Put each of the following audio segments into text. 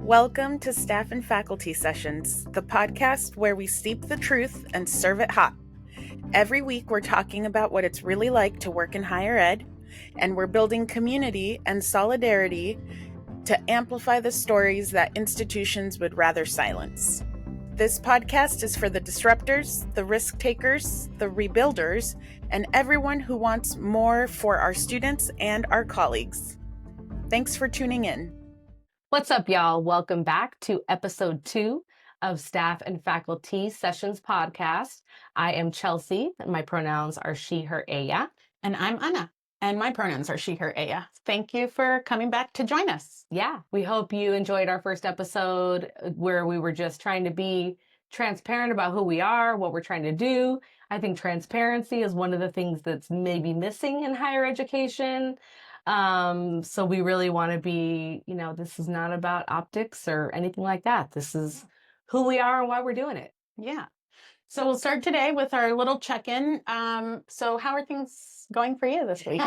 Welcome to Staff and FaculTEA Sessions, the podcast where we steep the truth and serve it hot. Every week we're talking about what it's really like to work in higher ed, and we're building community and solidarity to amplify the stories that institutions would rather silence. This podcast is for the disruptors, the risk takers, the rebuilders, and everyone who wants more for our students and our colleagues. Thanks for tuning in. What's up, y'all? Welcome back to episode 2 of Staff and FaculTEA Sessions podcast. I am Chelsea, and my pronouns are she, her, ella. And I'm Anna, and my pronouns are she, her, ella. Thank you for coming back to join us. Yeah, we hope you enjoyed our first episode where we were just trying to be transparent about who we are, what we're trying to do. I think transparency is one of the things that's maybe missing in higher education. So we really want to be, this is not about optics or anything like that. This is who we are and why we're doing it. Yeah. So we'll start today with our little check-in. So how are things going for you this week?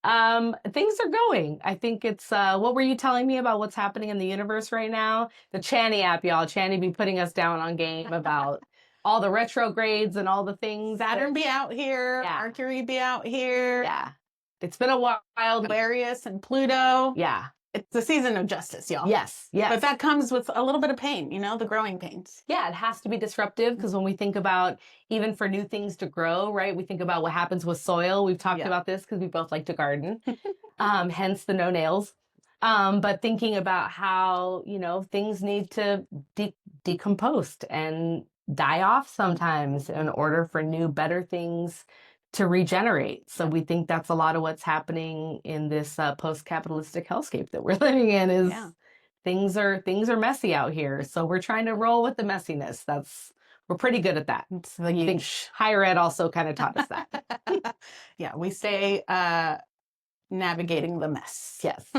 Things are going. I think it's, what were you telling me about what's happening in the universe right now? The Channy app, y'all. Channy be putting us down on game about all the retrogrades and all the things. Saturn be out here. Yeah. Mercury be out here. Yeah. It's been a while. Aquarius and Pluto. Yeah. It's the season of justice, y'all. Yes. But that comes with a little bit of pain, the growing pains. Yeah, it has to be disruptive because when we think about even for new things to grow, right, we think about what happens with soil. We've talked about this because we both like to garden, hence the no nails. But thinking about how, things need to decompose and die off sometimes in order for new, better things to regenerate. So we think that's a lot of what's happening in this post-capitalistic hellscape that we're living in is things are messy out here. So we're trying to roll with the messiness. We're pretty good at that. So I think higher ed also kind of taught us that. Yeah, we stay navigating the mess. Yes.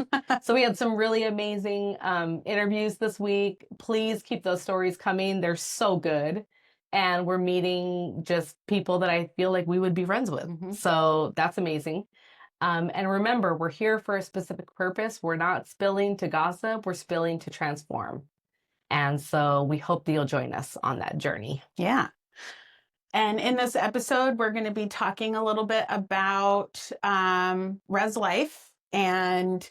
So we had some really amazing interviews this week. Please keep those stories coming. They're so good. And we're meeting just people that I feel like we would be friends with. Mm-hmm. So that's amazing. And remember, we're here for a specific purpose. We're not spilling to gossip. We're spilling to transform. And so we hope that you'll join us on that journey. Yeah. And in this episode, we're going to be talking a little bit about res life and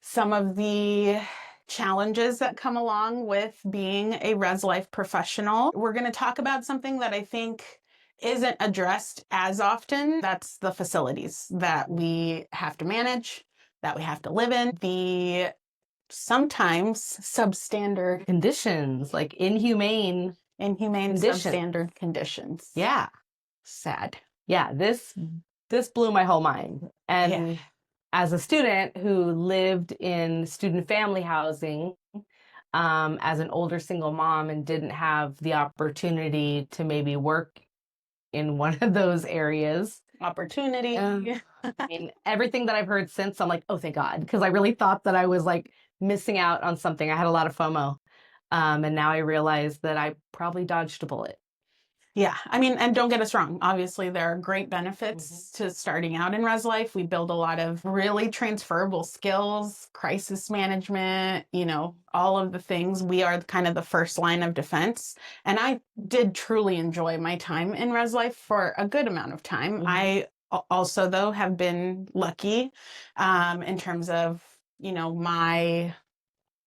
some of the challenges that come along with being a res life professional. We're going to talk about something that I think isn't addressed as often. That's the facilities that we have to manage, that we have to live in, the sometimes substandard conditions, like inhumane conditions. Substandard conditions. Yeah. Sad. Yeah, this blew my whole mind. And as a student who lived in student family housing, as an older single mom and didn't have the opportunity to maybe work in one of those areas. Opportunity. I mean, everything that I've heard since, I'm like, oh, thank God. Because I really thought that I was like missing out on something. I had a lot of FOMO. And now I realize that I probably dodged a bullet. Yeah. I mean, and don't get us wrong. Obviously, there are great benefits to starting out in res life. We build a lot of really transferable skills, crisis management, all of the things. We are kind of the first line of defense. And I did truly enjoy my time in res life for a good amount of time. Mm-hmm. I also, though, have been lucky in terms of, my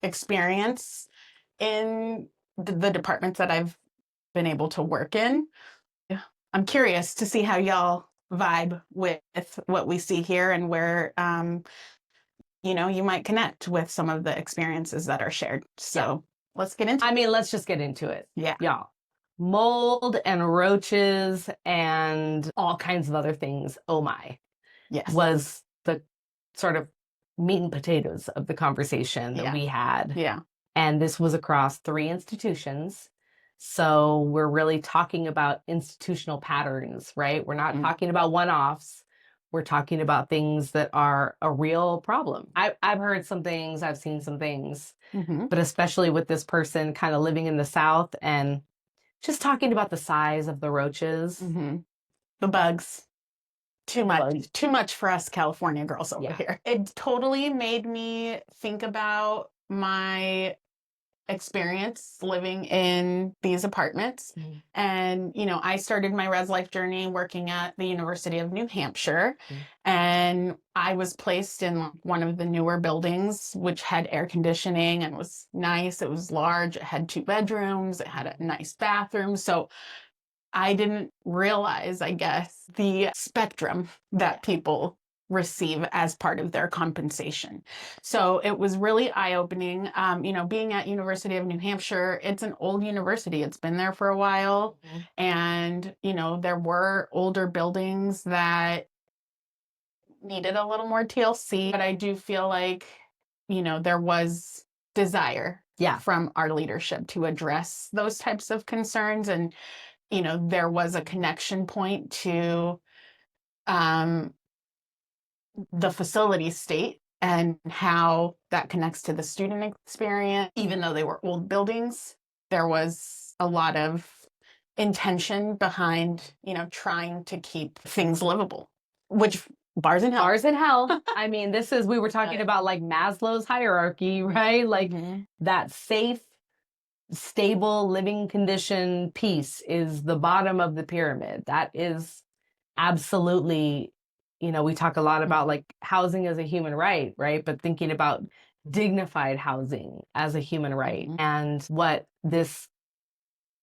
experience in the departments that I've been able to work in. I'm curious to see how y'all vibe with what we see here and where, you might connect with some of the experiences that are shared. So let's get into it. Let's just get into it. Yeah. Y'all. Mold and roaches and all kinds of other things. Oh my. Yes. Was the sort of meat and potatoes of the conversation that we had. Yeah. And this was across 3 institutions. So we're really talking about institutional patterns, right? We're not talking about one-offs. We're talking about things that are a real problem. I've heard some things, I've seen some things, but especially with this person kind of living in the South and just talking about the size of the roaches. The bugs. Too much for us California girls over here. It totally made me think about my experience living in these apartments. And, I started my res life journey working at the University of New Hampshire. And I was placed in one of the newer buildings, which had air conditioning and was nice. It was large. It had 2 bedrooms. It had a nice bathroom. So I didn't realize, I guess, the spectrum that people receive as part of their compensation. So it was really eye-opening. Being at University of New Hampshire, it's an old university. It's been there for a while. And, there were older buildings that needed a little more TLC, but I do feel like, there was desire from our leadership to address those types of concerns. And there was a connection point to the facility state and how that connects to the student experience. Even though they were old buildings, there was a lot of intention behind, trying to keep things livable, which bars in hell. Bars in hell. I mean, we were talking about like Maslow's hierarchy, right? Like that safe, stable living condition piece is the bottom of the pyramid. That is absolutely, we talk a lot about like housing as a human right? But thinking about dignified housing as a human right. And what this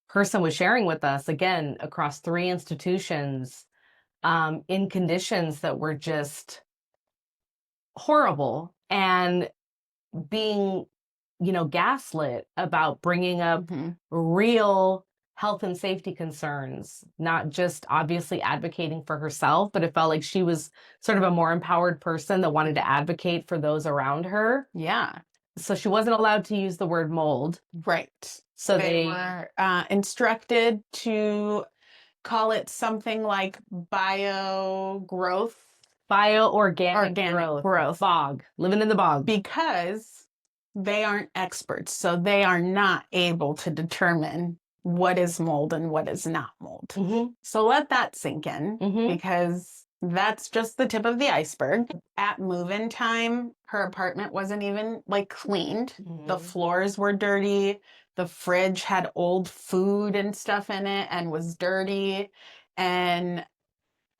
person was sharing with us, again, across 3 institutions, in conditions that were just horrible, and being gaslit about bringing up real health and safety concerns, not just obviously advocating for herself, but it felt like she was sort of a more empowered person that wanted to advocate for those around her. Yeah. So she wasn't allowed to use the word mold. Right. So they were instructed to call it something like bio-growth. Organic growth. Bog. Living in the bog. Because they aren't experts, so they are not able to determine what is mold and what is not mold. So let that sink in, because that's just the tip of the iceberg. At move-in time, her apartment wasn't even cleaned. The floors were dirty. The fridge had old food and stuff in it and was dirty. And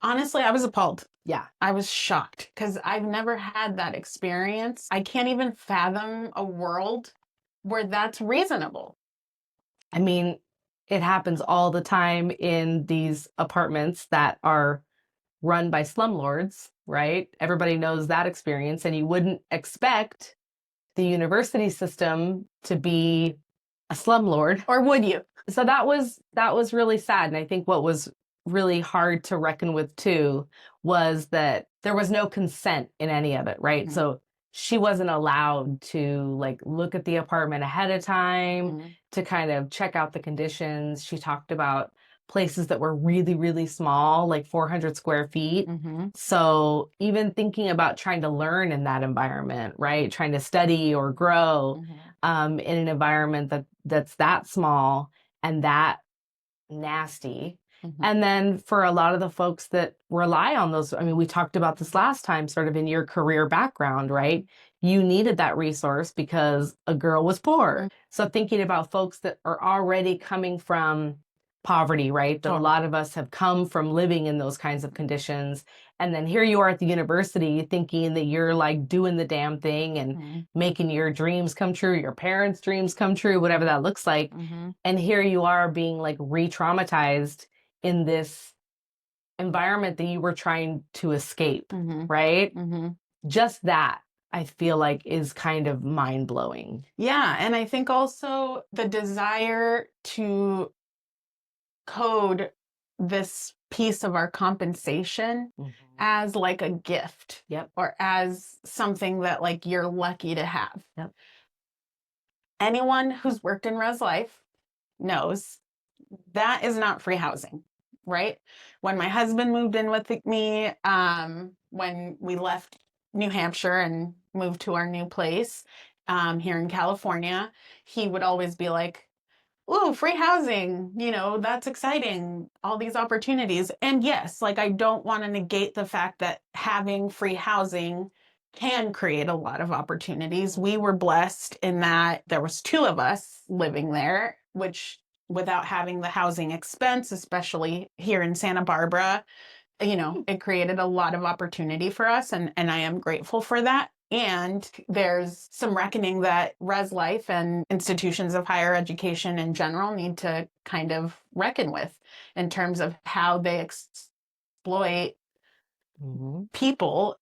honestly, I was appalled. Yeah. I was shocked because I've never had that experience. I can't even fathom a world where that's reasonable. I mean, it happens all the time in these apartments that are run by slumlords, right? Everybody knows that experience, and you wouldn't expect the university system to be a slumlord. Or would you? So that was really sad. And I think what was really hard to reckon with too was that there was no consent in any of it, right? So she wasn't allowed to look at the apartment ahead of time to kind of check out the conditions. She talked about places that were really, really small, like 400 square feet. So even thinking about trying to learn in that environment, right? Trying to study or grow in an environment that's that small and that nasty. And then for a lot of the folks that rely on those, I mean, we talked about this last time, sort of in your career background, right? You needed that resource because a girl was poor. So thinking about folks that are already coming from poverty, right? That a lot of us have come from living in those kinds of conditions. And then here you are at the university thinking that you're doing the damn thing and making your dreams come true, your parents' dreams come true, whatever that looks like. And here you are being re-traumatized in this environment that you were trying to escape, right? Just that, I feel like, is kind of mind-blowing. Yeah, and I think also the desire to code this piece of our compensation as a gift. Or as something that you're lucky to have. Anyone who's worked in res life knows that is not free housing, right? When my husband moved in with me, when we left New Hampshire and moved to our new place here in California, he would always be like, ooh, free housing, that's exciting, all these opportunities. And yes, I don't want to negate the fact that having free housing can create a lot of opportunities. We were blessed in that there was 2 of us living there, which without having the housing expense, especially here in Santa Barbara, it created a lot of opportunity for us. And I am grateful for that. And there's some reckoning that res life and institutions of higher education in general need to kind of reckon with in terms of how they exploit people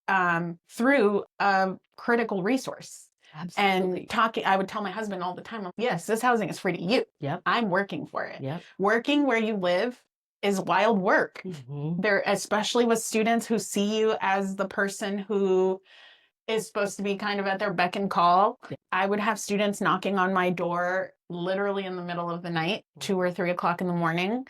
through a critical resource. Absolutely. And I would tell my husband all the time, yes, this housing is free to you. Yep. I'm working for it. Yep. Working where you live is wild work. There, especially with students who see you as the person who is supposed to be kind of at their beck and call. I would have students knocking on my door literally in the middle of the night, 2 or 3 o'clock in the morning,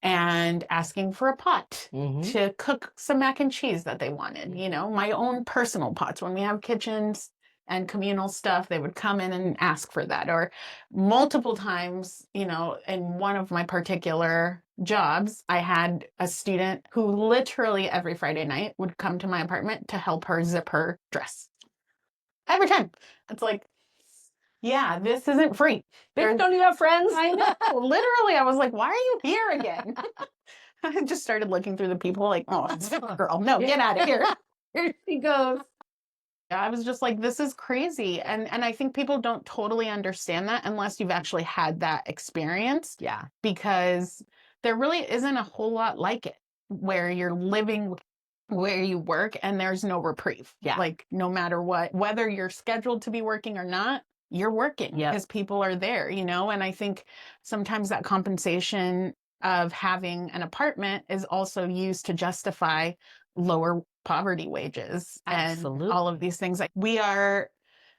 and asking for a pot to cook some mac and cheese that they wanted. My own personal pots. When we have kitchens and communal stuff, they would come in and ask for that. Or multiple times, in one of my particular jobs, I had a student who literally every Friday night would come to my apartment to help her zip her dress. Every time. It's like, yeah, this isn't free. Don't you have friends? I know. Literally, I was like, why are you here again? I just started looking through the people like, oh, it's a girl. No, get out of here. Here she goes. I was just like, this is crazy. And I think people don't totally understand that unless you've actually had that experience. Yeah. Because there really isn't a whole lot like it where you're living where you work and there's no reprieve. Yeah. Like no matter what, whether you're scheduled to be working or not, you're working because people are there, and I think sometimes that compensation of having an apartment is also used to justify lower poverty wages. Absolutely. And all of these things. Like we are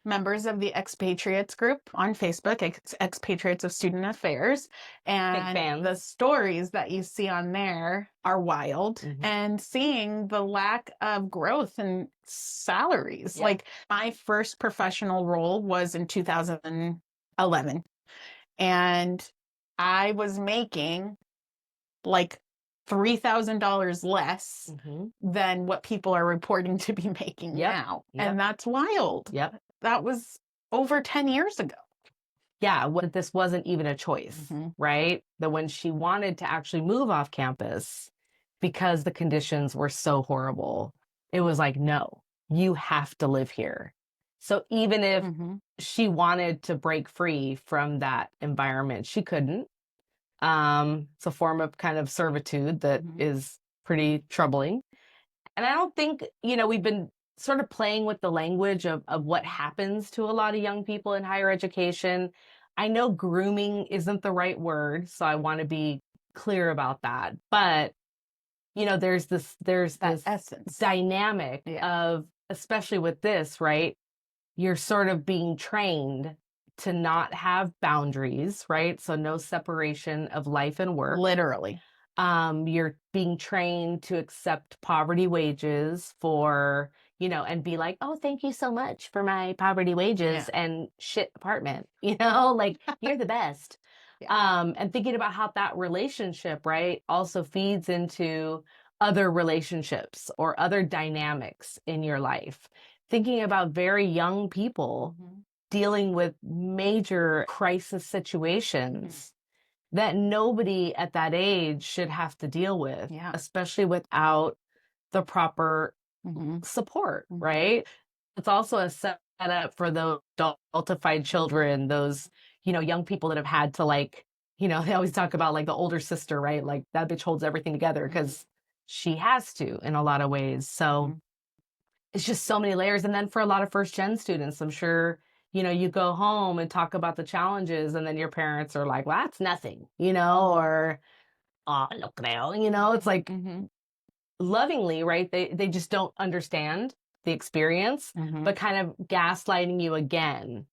members of the Expatriates group on Facebook, Expatriates of Student Affairs. And the stories that you see on there are wild. And seeing the lack of growth in salaries. Like my first professional role was in 2011. And I was making like $3,000 less than what people are reporting to be making now. And that's wild. That was over 10 years ago. Yeah, this wasn't even a choice, right? That when she wanted to actually move off campus because the conditions were so horrible, it was like, no, you have to live here. So even if she wanted to break free from that environment, she couldn't. It's a form of kind of servitude that is pretty troubling. And I don't think, we've been sort of playing with the language of what happens to a lot of young people in higher education. I know grooming isn't the right word, so I want to be clear about that. But, there's this essence dynamic of, especially with this, right? You're sort of being trained to not have boundaries, right? So no separation of life and work. Literally. You're being trained to accept poverty wages for, and be like, oh, thank you so much for my poverty wages and shit apartment, like you're the best. And thinking about how that relationship, right, also feeds into other relationships or other dynamics in your life. Thinking about very young people dealing with major crisis situations that nobody at that age should have to deal with, especially without the proper support, right? It's also a setup for those adultified children, those, young people that have had to they always talk about like the older sister, right? Like that bitch holds everything together because she has to in a lot of ways. So it's just so many layers. And then for a lot of first gen students, I'm sure, you go home and talk about the challenges and then your parents are like, well, that's nothing, or, oh, no creo, it's like lovingly, right? They just don't understand the experience, but kind of gaslighting you again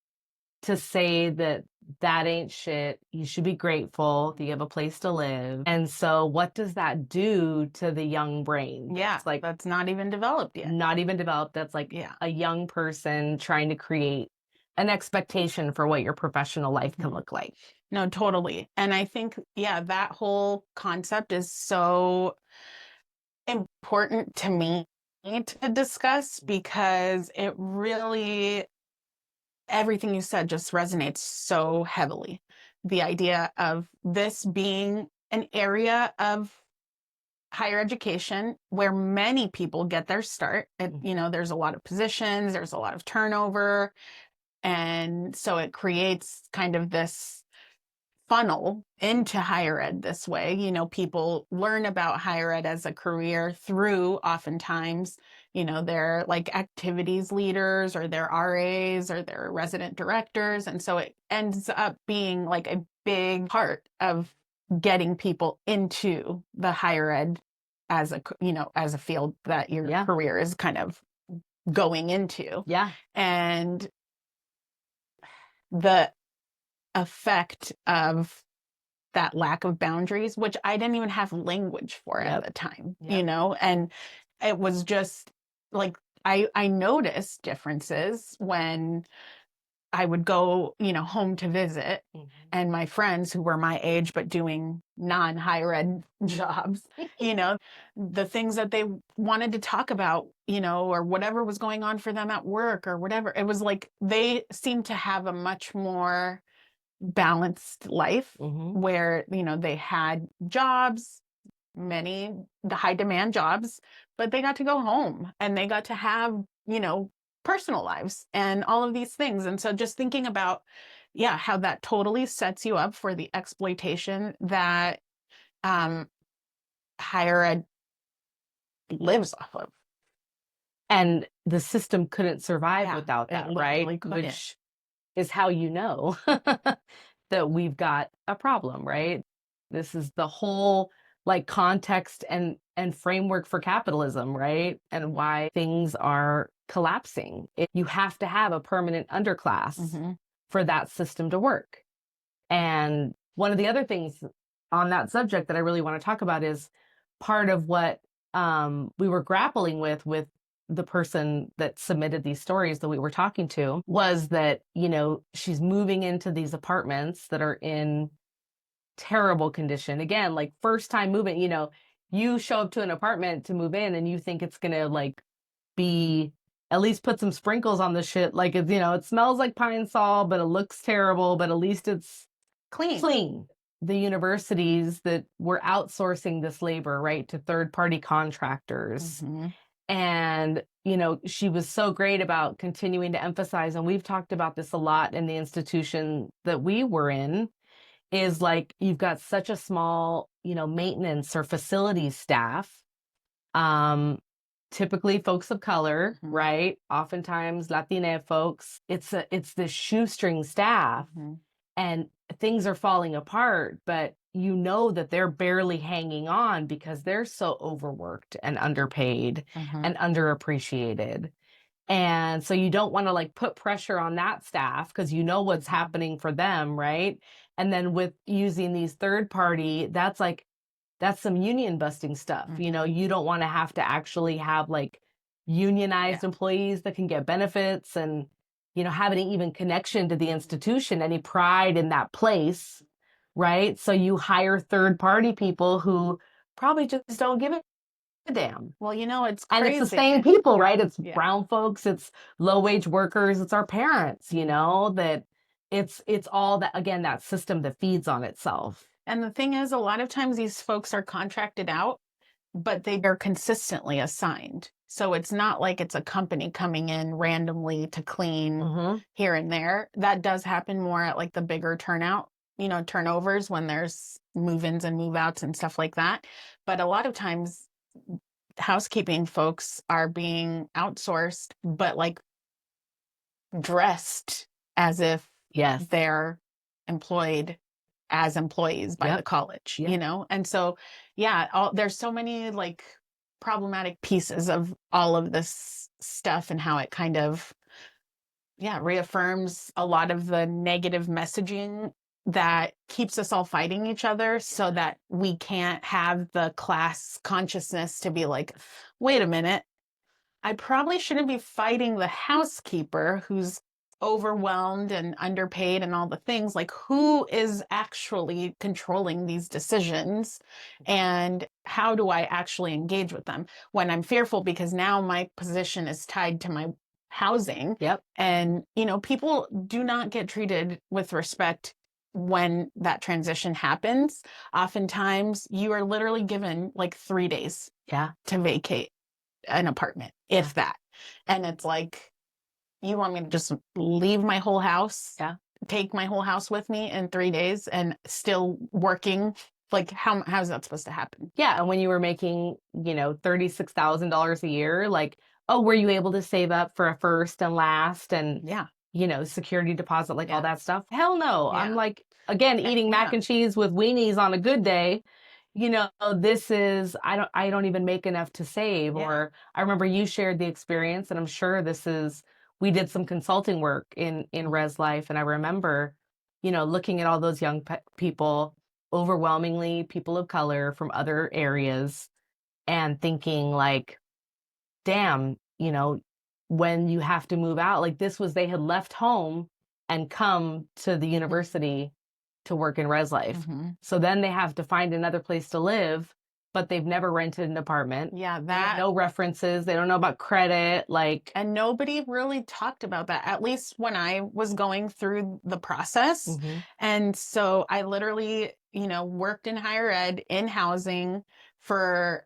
to say that ain't shit. You should be grateful that you have a place to live. And so what does that do to the young brain? Yeah. It's like, that's not even developed yet. Not even developed. That's like a young person trying to create an expectation for what your professional life can look like. No, totally. And I think, that whole concept is so important to me to discuss because it really, everything you said just resonates so heavily. The idea of this being an area of higher education where many people get their start. There's a lot of positions, there's a lot of turnover. And so it creates kind of this funnel into higher ed this way. People learn about higher ed as a career through oftentimes, their like activities leaders or their RAs or their resident directors. And so it ends up being like a big part of getting people into the higher ed as a field that your career is kind of going into. Yeah. And the effect of that lack of boundaries, which I didn't even have language for at the time, and it was just like, I noticed differences when I would go, home to visit, and my friends who were my age but doing non-higher ed jobs, the things that they wanted to talk about, or whatever was going on for them at work or whatever. It was like they seemed to have a much more balanced life where, they had jobs, many the high demand jobs, but they got to go home and they got to have, personal lives and all of these things. And so just thinking about, how that totally sets you up for the exploitation that higher ed lives off of. And the system couldn't survive without that, right? Which is how you know that we've got a problem, right? This is the whole like context and framework for capitalism, right? And why things are collapsing. You have to have a permanent underclass for that system to work. And one of the other things on that subject that I really want to talk about is part of what we were grappling with the person that submitted these stories that we were talking to, was that, she's moving into these apartments that are in terrible condition. Again, like first time moving, you show up to an apartment to move in and you think it's going to like be, at least put some sprinkles on the shit. Like, it's, it smells like pine sol, but it looks terrible, but at least it's clean. The universities that were outsourcing this labor, right, to third-party contractors. And, she was so great about continuing to emphasize, and we've talked about this a lot in the institution that we were in, is like, you've got such a small, maintenance or facilities staff, typically folks of color, right? Oftentimes Latina folks. It's this shoestring staff, and things are falling apart, but that they're barely hanging on because they're so overworked and underpaid and underappreciated. And so you don't want to like put pressure on that staff because what's happening for them, right? And then with using these third party, that's some union busting stuff. You don't want to have to actually have like unionized employees that can get benefits and, have any even connection to the institution, any pride in that place, right? So you hire third party people who probably just don't give a damn. Well, it's crazy. And it's the same people, right? It's brown folks, it's low wage workers, it's our parents, that it's all that, again, that system that feeds on itself. And the thing is, a lot of times these folks are contracted out, but they are consistently assigned. So it's not like it's a company coming in randomly to clean here and there. That does happen more at like the bigger turnovers when there's move-ins and move-outs and stuff like that. But a lot of times housekeeping folks are being outsourced, but like dressed as if they're employed as employees by the college, And so, there's so many like problematic pieces of all of this stuff and how it kind of, reaffirms a lot of the negative messaging that keeps us all fighting each other so that we can't have the class consciousness to be like, wait a minute, I probably shouldn't be fighting the housekeeper who's overwhelmed and underpaid and all the things. Like, who is actually controlling these decisions? And how do I actually engage with them when I'm fearful, because now my position is tied to my housing. Yep. And, people do not get treated with respect when that transition happens. Oftentimes you are literally given like 3 days to vacate an apartment, if that. And it's like, you want me to just leave my whole house, take my whole house with me in 3 days and still working? Like, how's that supposed to happen? Yeah. And when you were making, $36,000 a year, like, oh, were you able to save up for a first and last and, security deposit, like all that stuff? Hell no. I'm like, again, eating mac and cheese with weenies on a good day. This is, I don't even make enough to save. Or I remember you shared the experience, and I'm sure we did some consulting work in Res Life. And I remember, looking at all those young people, overwhelmingly people of color from other areas, and thinking like, damn, when you have to move out, like they had left home and come to the university to work in Res Life. Mm-hmm. So then they have to find another place to live, but they've never rented an apartment. Yeah, They have no references. They don't know about credit. And nobody really talked about that, at least when I was going through the process. Mm-hmm. And so I literally, worked in higher ed, in housing for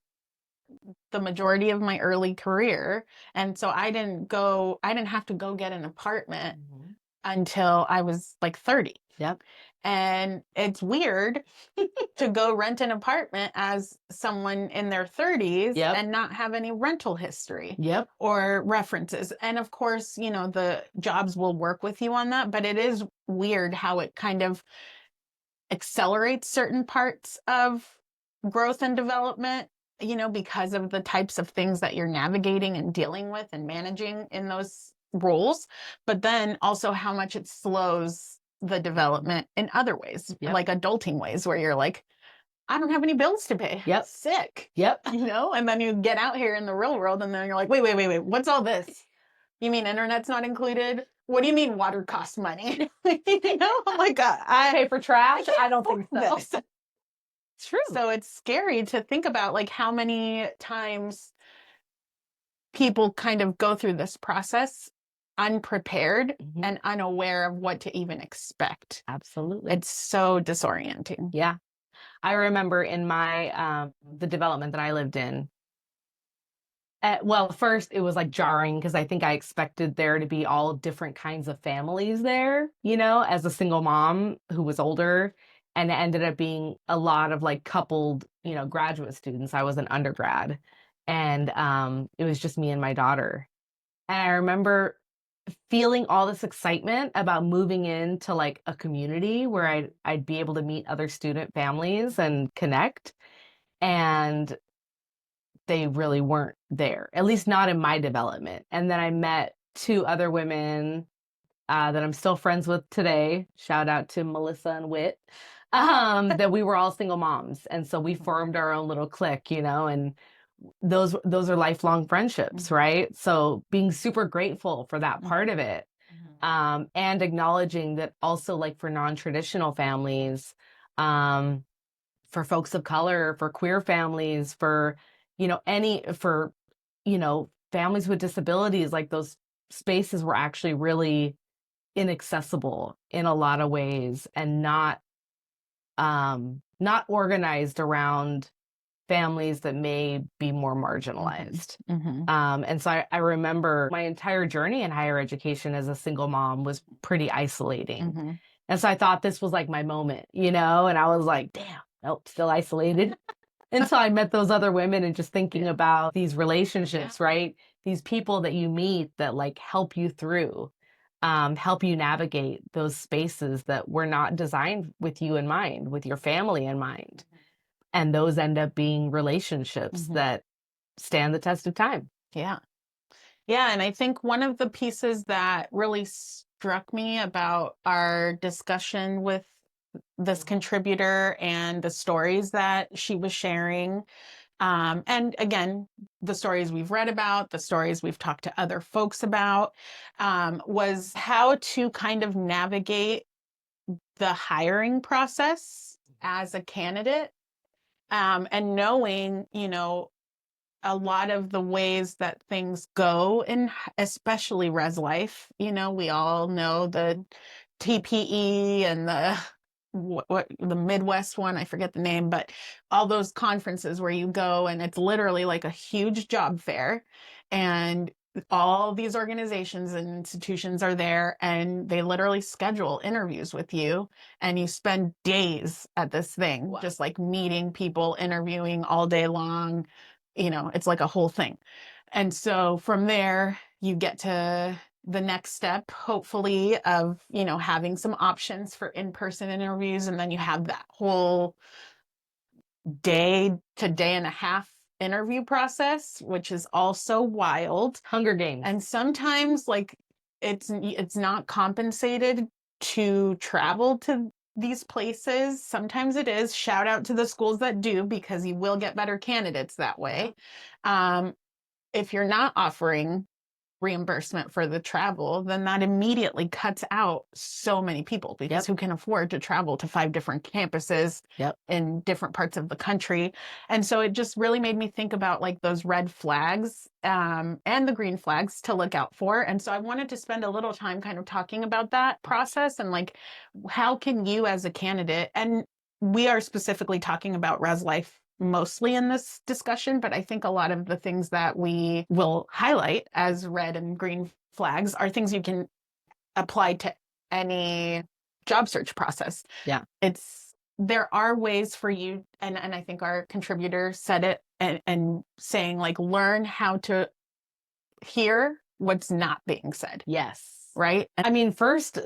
the majority of my early career. And so I didn't have to go get an apartment until I was like 30. Yep. And it's weird to go rent an apartment as someone in their 30s and not have any rental history or references. And of course, the jobs will work with you on that, but it is weird how it kind of accelerates certain parts of growth and development, because of the types of things that you're navigating and dealing with and managing in those roles, but then also how much it slows the development in other ways, like adulting ways, where you're like, I don't have any bills to pay. Sick. And then you get out here in the real world, and then you're like, wait, what's all this? You mean internet's not included? What do you mean water costs money? I'm like, I pay for trash? I don't think so. This. True. So it's scary to think about, like, how many times people kind of go through this process unprepared and unaware of what to even expect. Absolutely. It's so disorienting. Yeah. I remember in my, the development that I lived in, well, first it was like jarring because I think I expected there to be all different kinds of families there, as a single mom who was older. And it ended up being a lot of like coupled, graduate students. I was an undergrad, and it was just me and my daughter. And I remember feeling all this excitement about moving into like a community where I'd be able to meet other student families and connect. And they really weren't there, at least not in my development. And then I met 2 other women that I'm still friends with today. Shout out to Melissa and Whit. That we were all single moms. And so we formed our own little clique, and those are lifelong friendships, right? So being super grateful for that part of it. And acknowledging that also, like, for non-traditional families, for folks of color, for queer families, for, families with disabilities, like, those spaces were actually really inaccessible in a lot of ways, and not organized around families that may be more marginalized. And so I remember my entire journey in higher education as a single mom was pretty isolating. And so I thought this was like my moment, and I was like, damn, nope, still isolated. Until I met those other women, and just thinking about these relationships, right? These people that you meet that like help you through, help you navigate those spaces that were not designed with you in mind, with your family in mind. And those end up being relationships that stand the test of time. Yeah. Yeah. And I think one of the pieces that really struck me about our discussion with this contributor and the stories that she was sharing, and again, the stories we've read about, the stories we've talked to other folks about, was how to kind of navigate the hiring process as a candidate And knowing, you know, a lot of the ways that things go in especially res life, you know, we all know the TPE and what the Midwest one, I forget the name, but all those conferences where you go and it's literally like a huge job fair, and all these organizations and institutions are there, and they literally schedule interviews with you, and you spend days at this thing. Wow. Just like meeting people, interviewing all day long. You know, it's like a whole thing. And so from there, you get to the next step, hopefully, of, you know, having some options for in-person interviews. And then you have that whole day to day and a half interview process, which is also wild. Hunger Games. And sometimes, like, it's not compensated to travel to these places. Sometimes it is. Shout out to the schools that do, because you will get better candidates that way. If you're not offering reimbursement for the travel, then that immediately cuts out so many people, because who can afford to travel to 5 different campuses in different parts of the country? And so it just really made me think about like those red flags and the green flags to look out for. And so I wanted to spend a little time kind of talking about that process and like, how can you as a candidate, and we are specifically talking about res life mostly in this discussion, but I think a lot of the things that we will highlight as red and green flags are things you can apply to any job search process. Yeah. There are ways for you, and I think our contributor said it, and saying like, learn how to hear what's not being said. Yes. Right? I mean, first,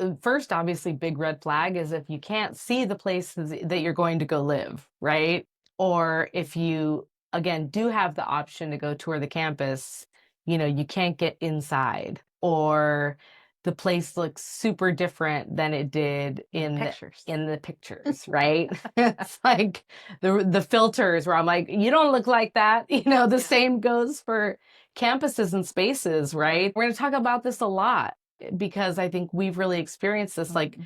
obviously, big red flag is if you can't see the places that you're going to go live, right? Or if you, again, do have the option to go tour the campus, you know, you can't get inside, or the place looks super different than it did in the pictures, right? It's like the filters where I'm like, you don't look like that. You know, the same goes for campuses and spaces, right? We're going to talk about this a lot, because I think we've really experienced this, like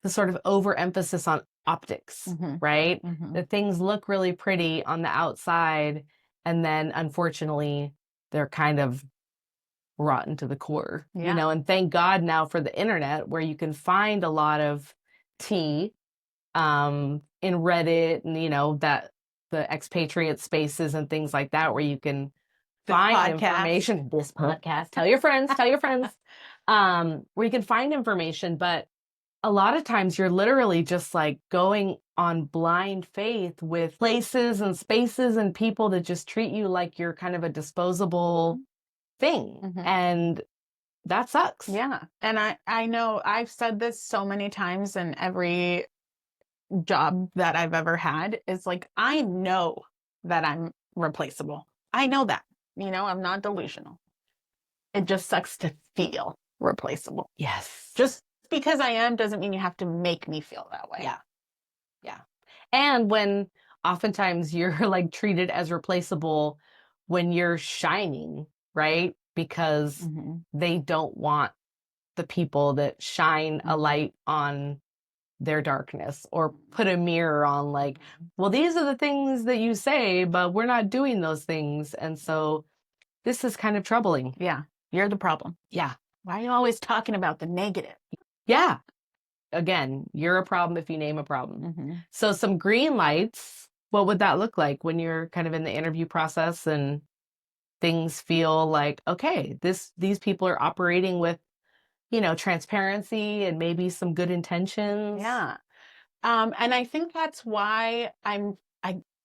the sort of overemphasis on optics, right? That things look really pretty on the outside, and then unfortunately they're kind of rotten to the core, you know. And thank God now for the internet, where you can find a lot of tea in Reddit, and you know, that the expatriate spaces and things like that, where you can find information. This podcast, tell your friends, where you can find information. But a lot of times you're literally just like going on blind faith with places and spaces and people that just treat you like you're kind of a disposable thing. And that sucks. Yeah. And I know I've said this so many times in every job that I've ever had, is like, I know that I'm replaceable. I know that, you know, I'm not delusional. It just sucks to feel replaceable. Yes. Just because I am doesn't mean you have to make me feel that way. Yeah. Yeah. And when oftentimes you're like treated as replaceable when you're shining, right? Because they don't want the people that shine a light on their darkness, or put a mirror on like, well, these are the things that you say, but we're not doing those things. And so this is kind of troubling. Yeah. You're the problem. Yeah. Why are you always talking about the negative? Yeah. Again, you're a problem if you name a problem. So some green lights, what would that look like when you're kind of in the interview process and things feel like, okay, these people are operating with, you know, transparency and maybe some good intentions. Yeah. And I think that's why I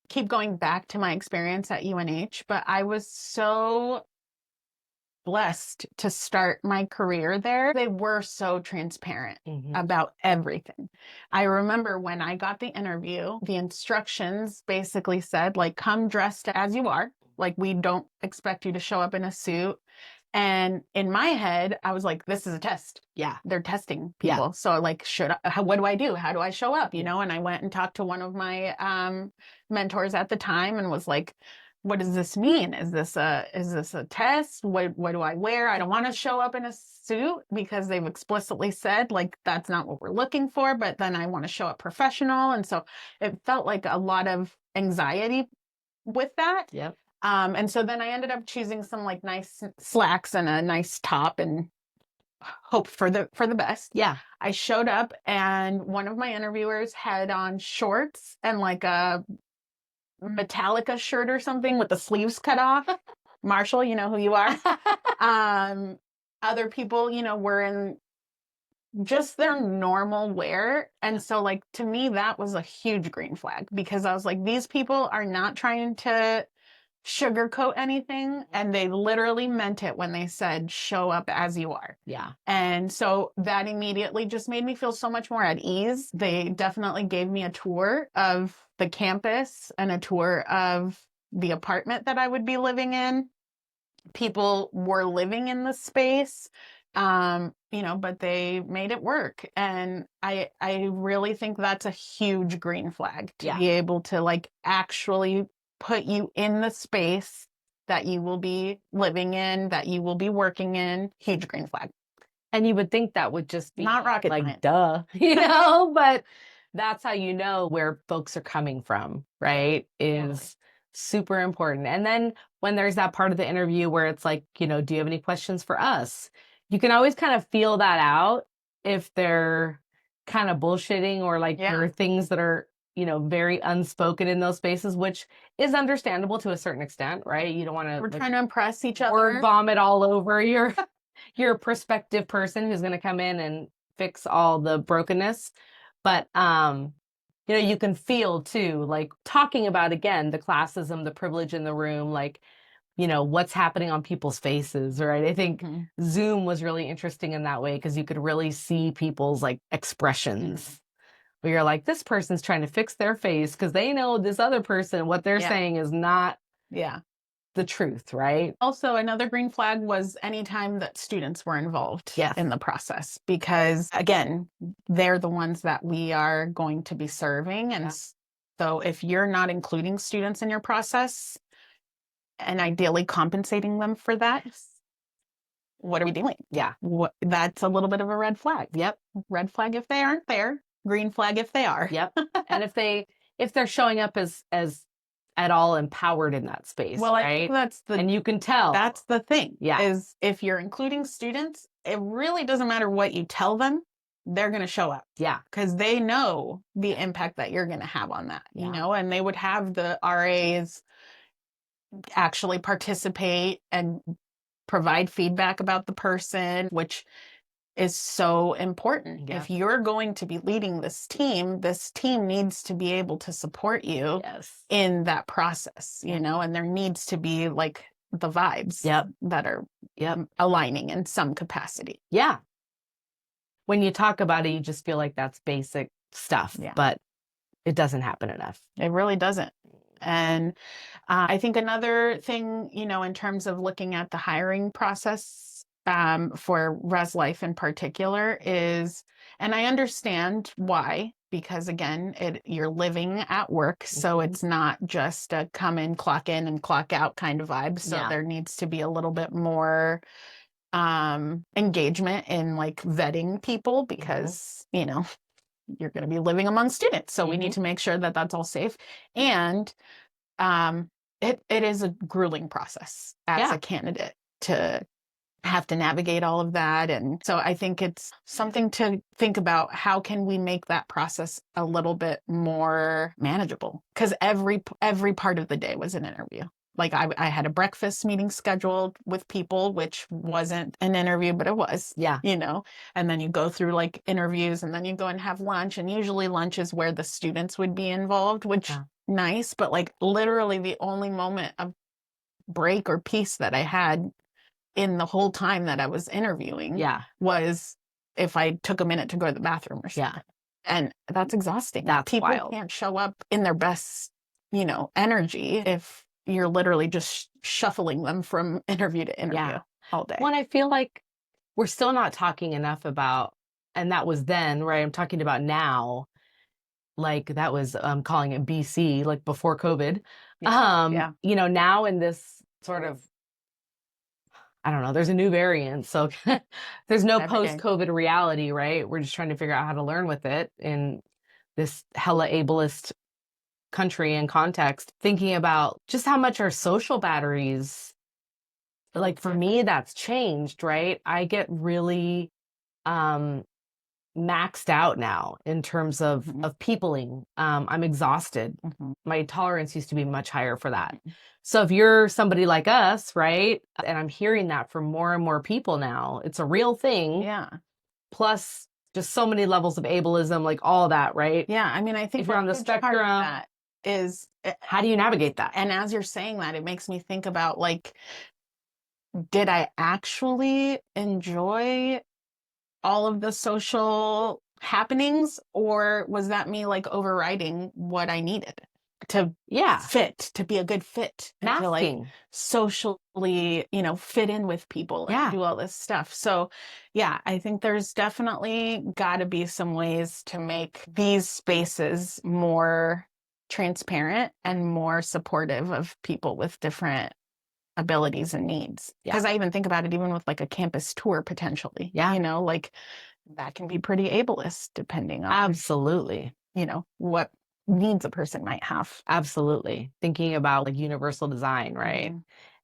keep going back to my experience at UNH, but I was so blessed to start my career there. They were so transparent about everything. I remember when I got the interview, the instructions basically said, like, come dressed as you are. Like, we don't expect you to show up in a suit. And in my head, I was like, this is a test. Yeah. They're testing people. So like, what do I do? How do I show up? You know? And I went and talked to one of my mentors at the time and was like, what does this mean? Is this a test? What do I wear? I don't want to show up in a suit because they've explicitly said like that's not what we're looking for, but then I want to show up professional. And so it felt like a lot of anxiety with that. Yep. And so then I ended up choosing some like nice slacks and a nice top and hope for the best. Yeah. I showed up and one of my interviewers had on shorts and like a Metallica shirt or something with the sleeves cut off. Marshall, you know who you are. Other people, you know, were in just their normal wear. And so like, to me, that was a huge green flag because I was like, these people are not trying to sugarcoat anything. And they literally meant it when they said, show up as you are. Yeah. And so that immediately just made me feel so much more at ease. They definitely gave me a tour of the campus and a tour of the apartment that I would be living in. People were living in the space, you know, but they made it work. And I really think that's a huge green flag to be able to like actually put you in the space that you will be living in, that you will be working in. Huge green flag. And you would think that would just be not rocket like, science. duh, you know, but that's how you know where folks are coming from, right? Is super important. And then when there's that part of the interview where it's like, you know, do you have any questions for us? You can always kind of feel that out if they're kind of bullshitting or like there are things that are, you know, very unspoken in those spaces, which is understandable to a certain extent, right? You don't want to. We're trying to impress each other. Or vomit all over your prospective person who's going to come in and fix all the brokenness. But, you know, you can feel too, like talking about, again, the classism, the privilege in the room, like, you know, what's happening on people's faces, right? I think Zoom was really interesting in that way because you could really see people's like expressions. Where you're like, this person's trying to fix their face because they know this other person, what they're saying is not the truth, right? Also, another green flag was anytime that students were involved in the process, because again, they're the ones that we are going to be serving. And so if you're not including students in your process and ideally compensating them for that, what are we doing? Yeah. That's a little bit of a red flag. Yep. Red flag if they aren't there, green flag if they are. Yep. And if they're showing up as at all empowered in that space, well, right? I think that's and you can tell. That's the thing. Yeah. Is if you're including students, it really doesn't matter what you tell them, they're going to show up. Yeah. Because they know the impact that you're going to have on that, you know, and they would have the RAs actually participate and provide feedback about the person, which is so important. If you're going to be leading this team needs to be able to support you in that process, you know, and there needs to be like the vibes that are aligning in some capacity. Yeah. When you talk about it, you just feel like that's basic stuff, but it doesn't happen enough. It really doesn't. And I think another thing, you know, in terms of looking at the hiring process for Res Life in particular is, and I understand why, because again, you're living at work. So it's not just a come in, clock in and clock out kind of vibe. So there needs to be a little bit more engagement in like vetting people because, you know, you're going to be living among students. So we need to make sure that that's all safe. And it is a grueling process as a candidate to have to navigate all of that. And so I think it's something to think about. How can we make that process a little bit more manageable? Because every part of the day was an interview. Like I had a breakfast meeting scheduled with people, which wasn't an interview, but it was, you know, and then you go through like interviews and then you go and have lunch. And usually lunch is where the students would be involved, which nice. But like literally the only moment of break or peace that I had in the whole time that I was interviewing was if I took a minute to go to the bathroom or something. And that's exhausting. People can't show up in their best, you know, energy if you're literally just shuffling them from interview to interview all day. Well, I feel like we're still not talking enough about, and that was then, right? I'm talking about now, like that was calling it BC, like before COVID. Yeah. You know, now in this sort of, I don't know, there's a new variant. So there's no Every day. post-COVID reality, right? We're just trying to figure out how to learn with it in this hella ableist country and context, thinking about just how much our social batteries, like for me, that's changed, right? I get really maxed out now in terms of peopling. I'm exhausted. My tolerance used to be much higher for that. So if you're somebody like us, right, and I'm hearing that from more and more people now, it's a real thing. Yeah. Plus just so many levels of ableism, like all that, right? Yeah. I mean, I think if you're on the spectrum, that is, how do you navigate that? and as you're saying that, it makes me think about, like, did I actually enjoy all of the social happenings, or was that me like overriding what I needed to fit, to be a good fit, and to like socially, you know, fit in with people and do all this stuff. So yeah, I think there's definitely got to be some ways to make these spaces more transparent and more supportive of people with different abilities and needs. Because I even think about it even with like a campus tour potentially. You know, like that can be pretty ableist depending on Absolutely. you know, what needs a person might have. Absolutely. Thinking about like universal design, right?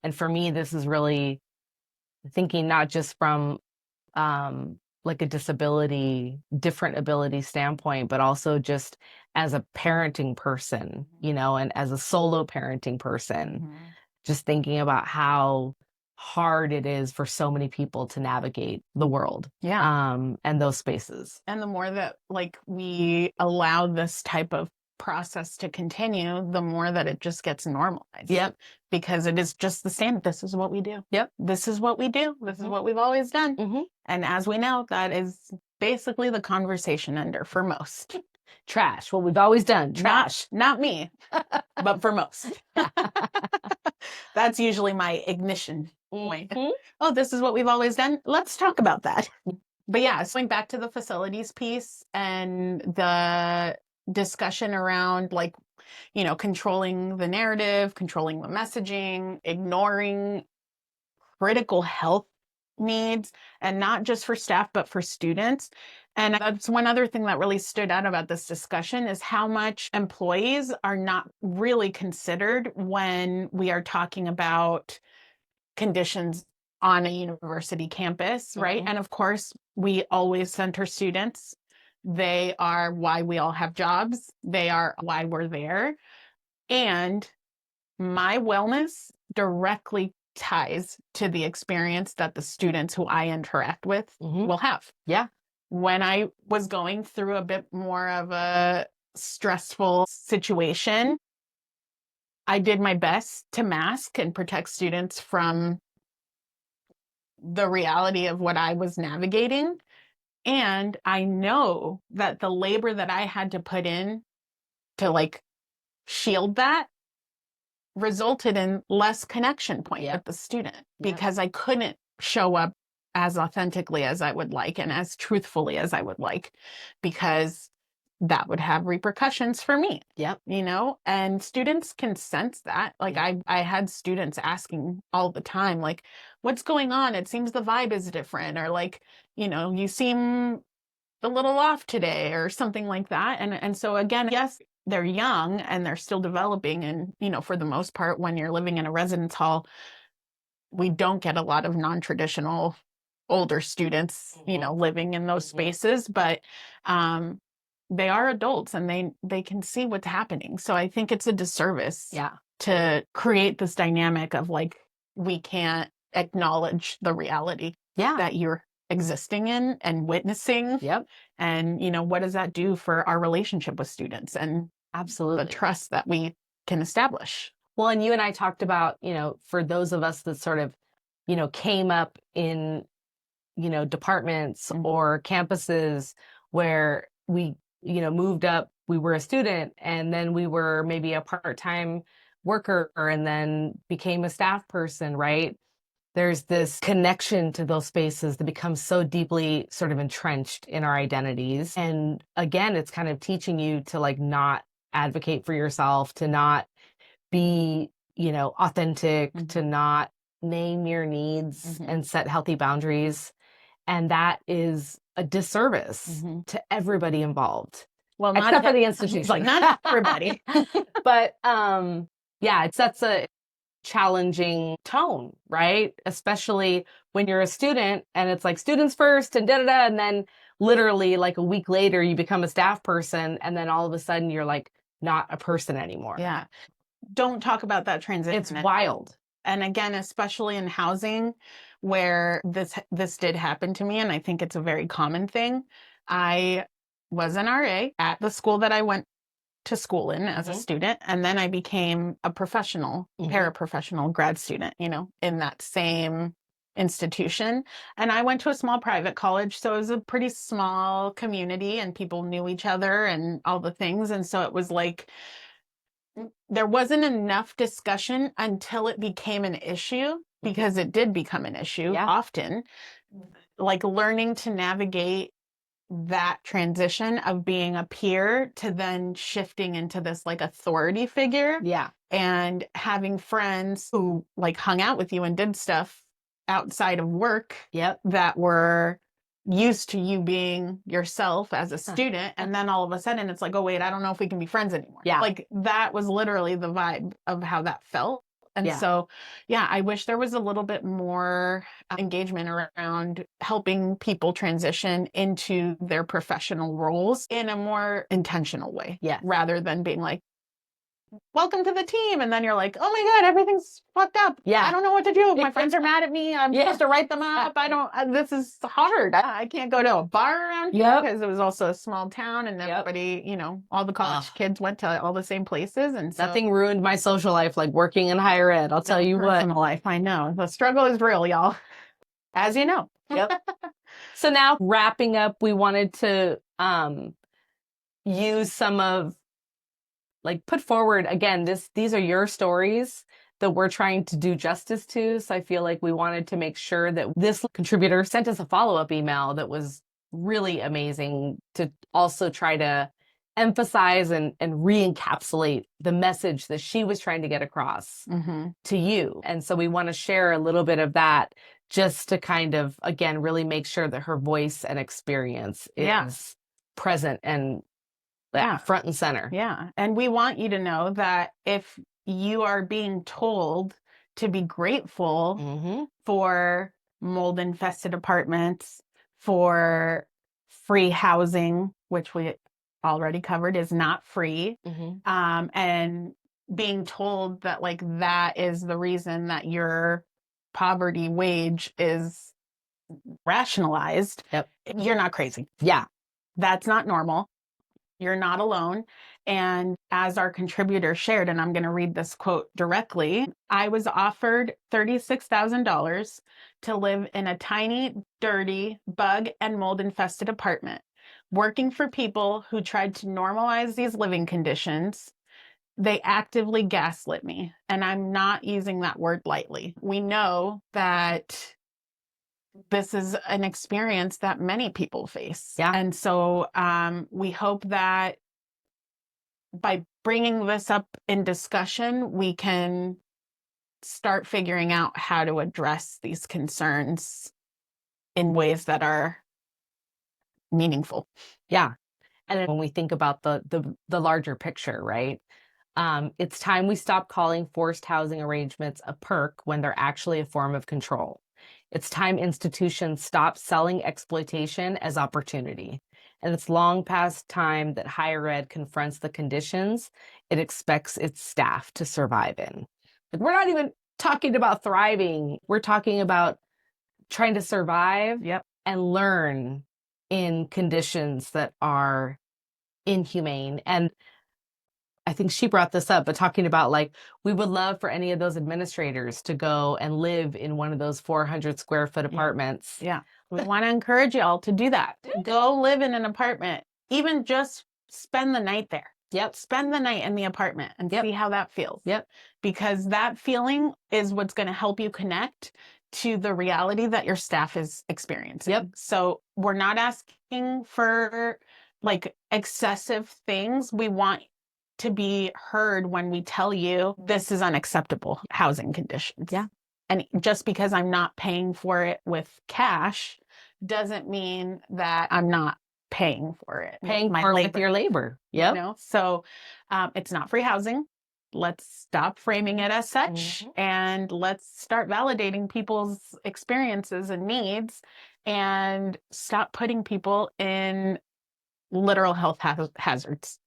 And for me, this is really thinking not just from like a disability, different ability standpoint, but also just as a parenting person, you know, and as a solo parenting person, just thinking about how hard it is for so many people to navigate the world. And those spaces. And the more that like we allow this type of process to continue, the more that it just gets normalized. Because it is just the same. This is what we do. This is what we do. This is what we've always done. And as we know, that is basically the conversation ender for most. Trash. What we've always done. Trash. Not me, but for most. That's usually my ignition point. Oh, this is what we've always done. Let's talk about that. But yeah, going back to the facilities piece and the discussion around, like, you know, controlling the narrative, controlling the messaging, ignoring critical health needs, and not just for staff, but for students. And that's one other thing that really stood out about this discussion is how much employees are not really considered when we are talking about conditions on a university campus, right? And of course, we always center students. They are why we all have jobs. They are why we're there. And my wellness directly ties to the experience that the students who I interact with will have. When I was going through a bit more of a stressful situation, I did my best to mask and protect students from the reality of what I was navigating. And I know that the labor that I had to put in to like shield that resulted in less connection point with the student because I couldn't show up as authentically as I would like and as truthfully as I would like, because that would have repercussions for me. You know, and students can sense that. Like I had students asking all the time, like, what's going on? It seems the vibe is different, or like, you know, you seem a little off today or something like that. And so again, yes, they're young and they're still developing. And, you know, for the most part, when you're living in a residence hall, we don't get a lot of non-traditional older students, you know, living in those spaces, but they are adults and they can see what's happening. So I think it's a disservice to create this dynamic of like, we can't acknowledge the reality that you're existing in and witnessing. And, you know, what does that do for our relationship with students and the trust that we can establish? Well, and you and I talked about, you know, for those of us that sort of, you know, came up in, you know, departments or campuses where we, you know, moved up, we were a student and then we were maybe a part-time worker and then became a staff person, right? there's this connection to those spaces that becomes so deeply sort of entrenched in our identities. And again, it's kind of teaching you to like not advocate for yourself, to not be, authentic, to not name your needs and set healthy boundaries. And that is a disservice to everybody involved. Well, except for the institution. Like not everybody. But it sets a challenging tone, right? Especially when you're a student and it's like students first and da-da-da. And then literally like a week later, you become a staff person. And then all of a sudden you're like not a person anymore. Yeah. Don't talk about that transition. It's wild. And again, especially in housing where this did happen to me, and I think it's a very common thing. I was an RA at the school that I went to school in as a student, and then I became a professional, paraprofessional grad student, in that same institution. And I went to a small private college, so it was a pretty small community and people knew each other and all the things. And so it was like, there wasn't enough discussion until it became an issue, because it did become an issue often, like learning to navigate that transition of being a peer to then shifting into this like authority figure. Yeah. And having friends who like hung out with you and did stuff outside of work that were used to you being yourself as a student. And then all of a sudden it's like, oh wait, I don't know if we can be friends anymore. Yeah. Like that was literally the vibe of how that felt. And so, I wish there was a little bit more engagement around helping people transition into their professional roles in a more intentional way. Rather than being like, welcome to the team. And then you're like, oh my God, everything's fucked up. I don't know what to do. My friends are mad at me. I'm supposed to write them up. This is hard. I can't go to a bar around here because it was also a small town and everybody, all the college kids went to all the same places. And so, nothing ruined my social life like working in higher ed. I'll tell you what. Personal life, I know. The struggle is real, y'all. As you know. So now wrapping up, we wanted to use some of, like, put forward, again, these are your stories that we're trying to do justice to. So I feel like we wanted to make sure that this contributor sent us a follow-up email that was really amazing to also try to emphasize and re-encapsulate the message that she was trying to get across to you. And so we want to share a little bit of that just to kind of, again, really make sure that her voice and experience is present and front and center. And we want you to know that if you are being told to be grateful for mold infested apartments, for free housing, which we already covered is not free, and being told that like that is the reason that your poverty wage is rationalized, you're not crazy. That's not normal. You're not alone. And as our contributor shared, and I'm going to read this quote directly, I was offered $36,000 to live in a tiny, dirty, bug and mold infested apartment, working for people who tried to normalize these living conditions. They actively gaslit me. And I'm not using that word lightly. We know that this is an experience that many people face. And so we hope that by bringing this up in discussion, we can start figuring out how to address these concerns in ways that are meaningful. And then when we think about the larger picture, right? It's time we stop calling forced housing arrangements a perk when they're actually a form of control. It's time institutions stop selling exploitation as opportunity. And it's long past time that higher ed confronts the conditions it expects its staff to survive in. Like, we're not even talking about thriving. We're talking about trying to survive and learn in conditions that are inhumane. And I think she brought this up, but talking about like, we would love for any of those administrators to go and live in one of those 400 square foot apartments. We want to encourage y'all to do that. Go live in an apartment, even just spend the night there. Spend the night in the apartment and see how that feels. Because that feeling is what's going to help you connect to the reality that your staff is experiencing. Yep. So we're not asking for like excessive things. We want to be heard when we tell you this is unacceptable housing conditions. Yeah. And just because I'm not paying for it with cash doesn't mean that I'm not paying for it. Paying my for it labor, with your labor. Yep. you know? So it's not free housing. Let's stop framing it as such, and let's start validating people's experiences and needs, and stop putting people in literal health hazards.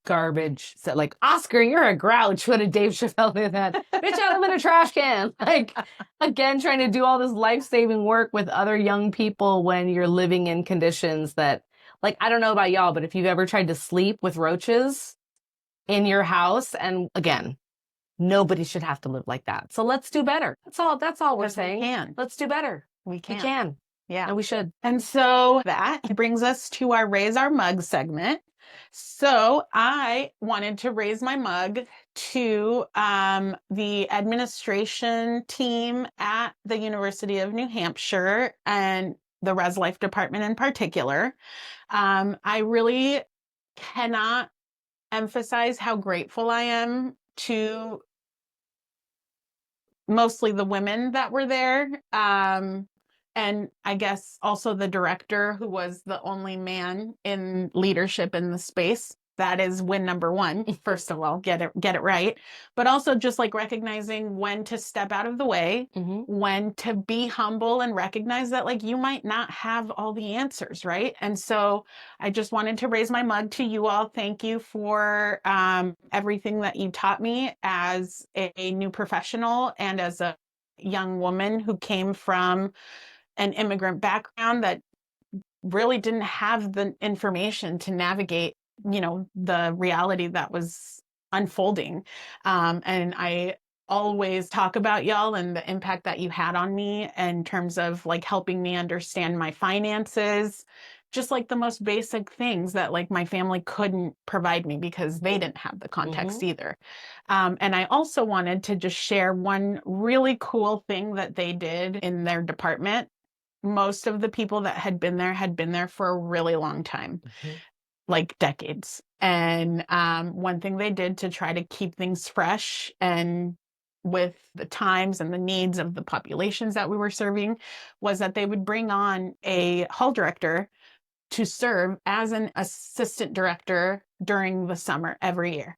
Garbage. So like, Oscar, you're a grouch. What did Dave Chappelle do that? Bitch, I'm in a trash can. Like, again, trying to do all this life-saving work with other young people when you're living in conditions that, like, I don't know about y'all, but if you've ever tried to sleep with roaches in your house, and again, nobody should have to live like that. So let's do better. That's all we're saying. We can. Let's do better. We can. We can. Yeah. And we should. And so that brings us to our Raise Our Mug segment. So I wanted to raise my mug to the administration team at the University of New Hampshire and the Res Life department in particular. I really cannot emphasize how grateful I am to mostly the women that were there. And I guess also the director, who was the only man in leadership in the space. That is win number one. First of all, get it right. But also just like recognizing when to step out of the way, when to be humble and recognize that like you might not have all the answers, right? And so I just wanted to raise my mug to you all. Thank you for everything that you taught me as a new professional and as a young woman who came from an immigrant background that really didn't have the information to navigate, you know, the reality that was unfolding. And I always talk about y'all and the impact that you had on me in terms of like helping me understand my finances, just like the most basic things that like my family couldn't provide me because they didn't have the context either. And I also wanted to just share one really cool thing that they did in their department. Most of the people that had been there for a really long time, like decades. And one thing they did to try to keep things fresh and with the times and the needs of the populations that we were serving was that they would bring on a hall director to serve as an assistant director during the summer every year.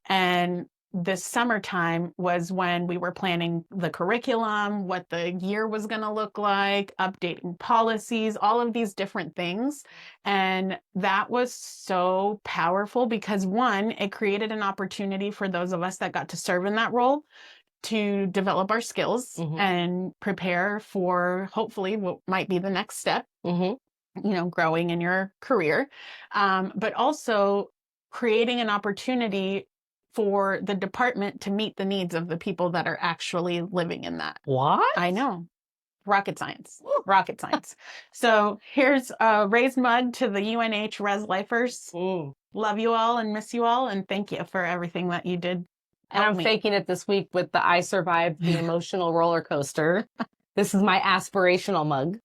And this summertime was when we were planning the curriculum, what the year was going to look like, updating policies, all of these different things. And that was so powerful because one, it created an opportunity for those of us that got to serve in that role to develop our skills and prepare for hopefully what might be the next step, you know, growing in your career, but also creating an opportunity for the department to meet the needs of the people that are actually living in that. What? I know. Rocket science. Rocket science. So here's a raised mug to the UNH Res Lifers. Love you all and miss you all. And thank you for everything that you did. And I'm faking it this week with the I survived the emotional roller coaster. This is my aspirational mug.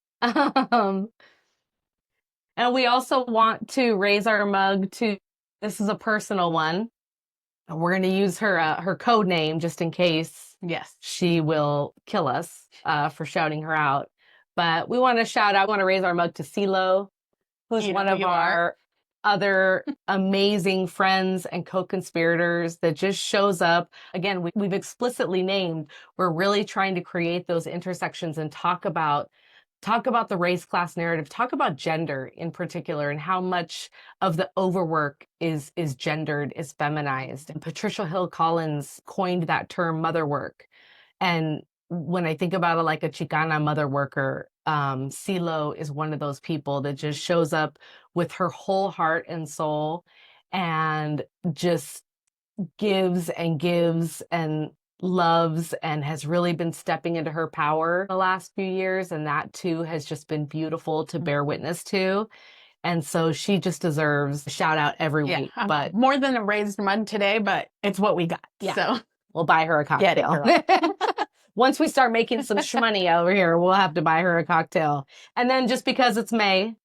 And we also want to raise our mug to, this is a personal one. We're going to use her code name just in case she will kill us for shouting her out. But we want to raise our mug to CeeLo, who's one of our other amazing friends and co-conspirators that just shows up. Again, we've explicitly named, we're really trying to create those intersections and talk about the race class narrative, talk about gender in particular and how much of the overwork is gendered, is feminized. And Patricia Hill Collins coined that term mother work. And when I think about it like a Chicana mother worker, CeeLo is one of those people that just shows up with her whole heart and soul and just gives and loves and has really been stepping into her power the last few years. And that too has just been beautiful to bear witness to. And so she just deserves a shout out every week. But more than a raised mug today, but it's what we got. Yeah. So we'll buy her a cocktail. once we start making some shmoney over here, we'll have to buy her a cocktail. And then just because it's May,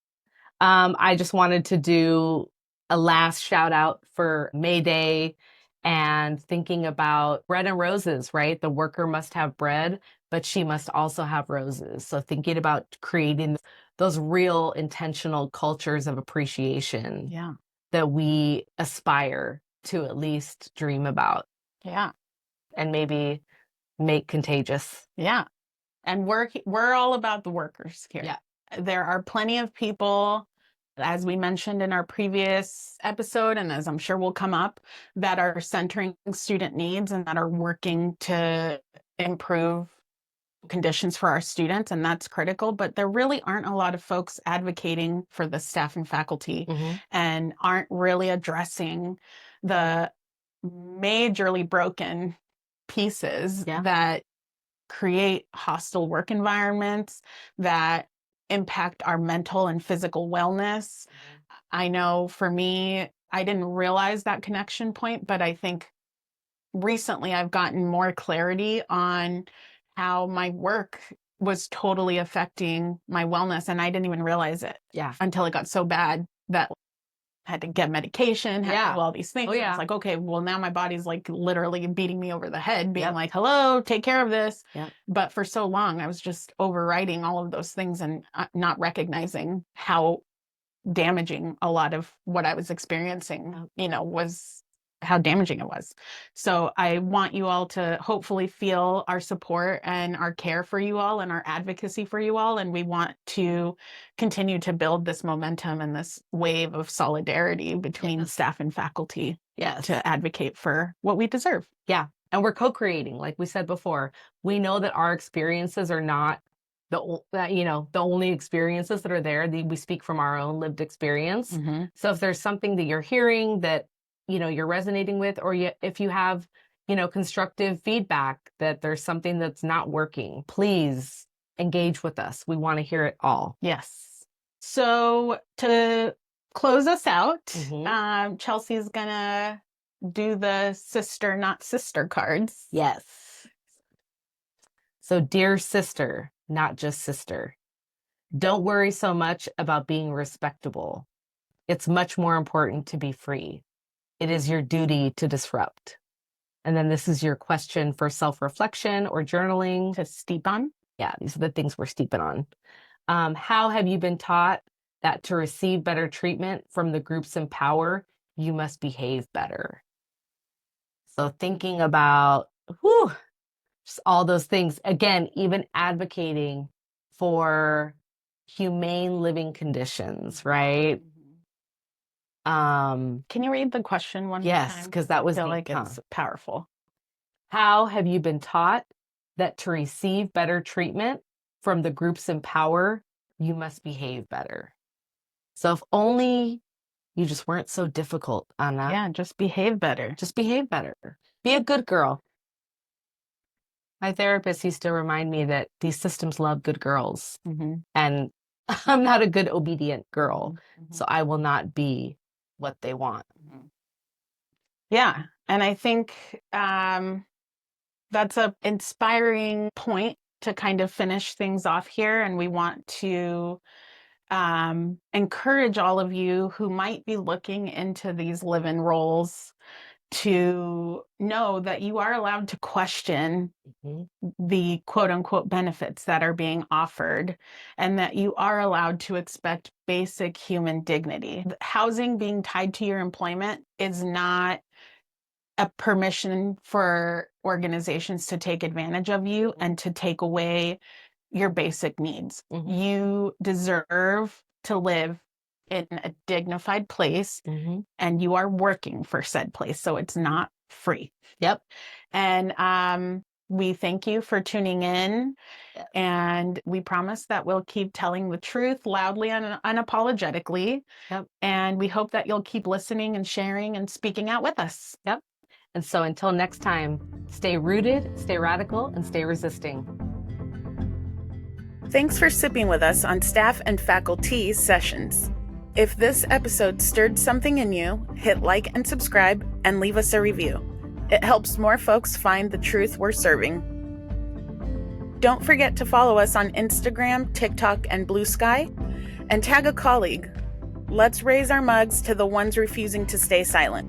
I just wanted to do a last shout out for May Day and thinking about bread and roses, right? The worker must have bread, but she must also have roses. So thinking about creating those real intentional cultures of appreciation that we aspire to at least dream about. Yeah. And maybe make contagious. Yeah. And we're all about the workers here. Yeah. There are plenty of people, as we mentioned in our previous episode, and as I'm sure will come up, that are centering student needs and that are working to improve conditions for our students, and that's critical. But there really aren't a lot of folks advocating for the staff and faculty and aren't really addressing the majorly broken pieces that create hostile work environments that impact our mental and physical wellness. I know for me, I didn't realize that connection point, but I think recently I've gotten more clarity on how my work was totally affecting my wellness, and I didn't even realize it until it got so bad that I had to get medication, had to do all these things. It's like, okay, well, now my body's like literally beating me over the head, being like, hello, take care of this. But for so long, I was just overriding all of those things and not recognizing how damaging a lot of what I was experiencing, was how damaging it was. So I want you all to hopefully feel our support and our care for you all and our advocacy for you all. And we want to continue to build this momentum and this wave of solidarity between staff and faculty to advocate for what we deserve. Yeah. And we're co-creating, like we said before. We know that our experiences are not the only experiences that are there. We speak from our own lived experience. So if there's something that you're hearing that you're resonating with, or if you have, constructive feedback that there's something that's not working, please engage with us. We want to hear it all. Yes. So to close us out, Chelsea's gonna do the sister, not sister cards. Yes. So dear sister, not just sister, don't worry so much about being respectable. It's much more important to be free. It is your duty to disrupt. And then this is your question for self-reflection or journaling. To steep on. Yeah, these are the things we're steeping on. How have you been taught that to receive better treatment from the groups in power, you must behave better? So thinking about just all those things. Again, even advocating for humane living conditions, right? Can you read the question one more time? Yes, because that was it's powerful. How have you been taught that to receive better treatment from the groups in power, you must behave better? So if only you just weren't so difficult on that. Yeah, just behave better. Just behave better. Be a good girl. My therapist used to remind me that these systems love good girls. And I'm not a good obedient girl, so I will not be what they want. Yeah. And I think that's an inspiring point to kind of finish things off here. And we want to encourage all of you who might be looking into these live-in roles to know that you are allowed to question the quote unquote benefits that are being offered, and that you are allowed to expect basic human dignity. Housing being tied to your employment is not a permission for organizations to take advantage of you and to take away your basic needs. You deserve to live in a dignified place, and you are working for said place, so it's not free. Yep. And we thank you for tuning in, and we promise that we'll keep telling the truth loudly and unapologetically. And we hope that you'll keep listening and sharing and speaking out with us. And so until next time, stay rooted, stay radical, and stay resisting. Thanks for sipping with us on Staff and FaculTEA Sessions. If this episode stirred something in you, hit like and subscribe and leave us a review. It helps more folks find the truth we're serving. Don't forget to follow us on Instagram, TikTok, and BlueSky, and tag a colleague. Let's raise our mugs to the ones refusing to stay silent.